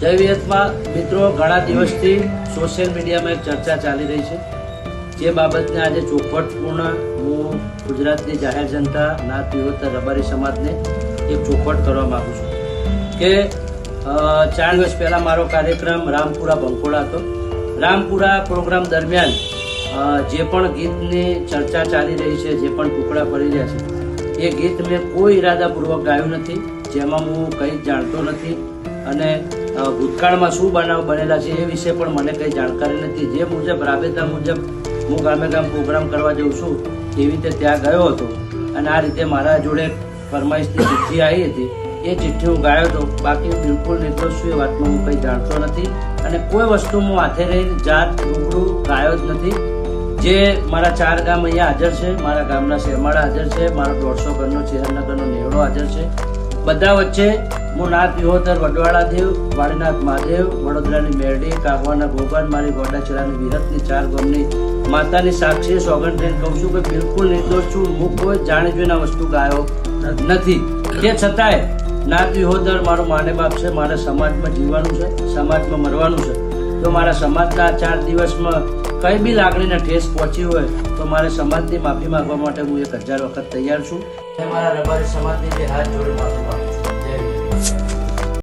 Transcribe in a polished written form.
જય વિહતમાં મિત્રો, ઘણા દિવસથી સોશિયલ મીડિયામાં એક ચર્ચા ચાલી રહી છે, જે બાબતને આજે ચોખવટપૂર્ણ હું ગુજરાતની જાહેર જનતા નાત વિહોતર રબારી સમાજને એક ચોખવટ કરવા માગું છું કે 4 દિવસ પહેલાં મારો કાર્યક્રમ રામપુરા બંકોડા હતો. રામપુરા પ્રોગ્રામ દરમિયાન જે પણ ગીતની ચર્ચા ચાલી રહી છે, જે પણ ટુકડા પડી રહ્યા છે, એ ગીત મેં કોઈ ઈરાદાપૂર્વક ગાયું નથી, જેમાં હું કંઈ જાણતો નથી અને ભૂતકાળમાં શું બનાવ બનેલા છે એ વિશે પણ મને કંઈ જાણકારી નથી. જે મુજબ રાબેતા મુજબ હું ગામે ગામ પ્રોગ્રામ કરવા જઉં છું એવી રીતે ત્યાં ગયો હતો અને આ રીતે મારા જોડે ફરમાઈશની ચિઠ્ઠી આવી હતી. એ ચિઠ્ઠી હું ગાયો હતો. બાકી બિલકુલ નિર્દોષ છું, એ વાતમાં હું કંઈ જાણતો નથી અને કોઈ વસ્તુ હું હાથે રહીને જાત રૂબરૂ ગાયો જ નથી. જે મારા 4 ગામ અહીંયા હાજર છે, મારા ગામના શેરમાળા હાજર છે, મારો 150 ઘરનો ચેહરનગરનો નેવડો હાજર છે. બધા વચ્ચે હું નાત વિહોતર વડવાળા દેવ, વાડીનાથ મહાદેવ, વડોદરાની મેરડી, કાગવાના ગોગન, મારી ગોડાચરાની વિહતની 4 ગામની માતાની સાક્ષી સોગંદ લઈને કહું છું કે બિલકુલ નિર્દોષ છું. હું કોઈ જાણી જોઈને વસ્તુ ગાયો નથી. તે છતાંય નાત વિહોતર મારો માને બાપ છે, મારા સમાજમાં જીવવાનું છે, સમાજમાં મરવાનું છે. જો મારા સમાજના 4 દિવસમાં કંઈ બી લાગણીને ઠેસ પહોંચી હોય તો મારે સમાજની માફી માંગવા માટે હું 1000 વખત તૈયાર છું. મારા રબારી સમાજની બે હાથ જોડે માફી માંગુ છું.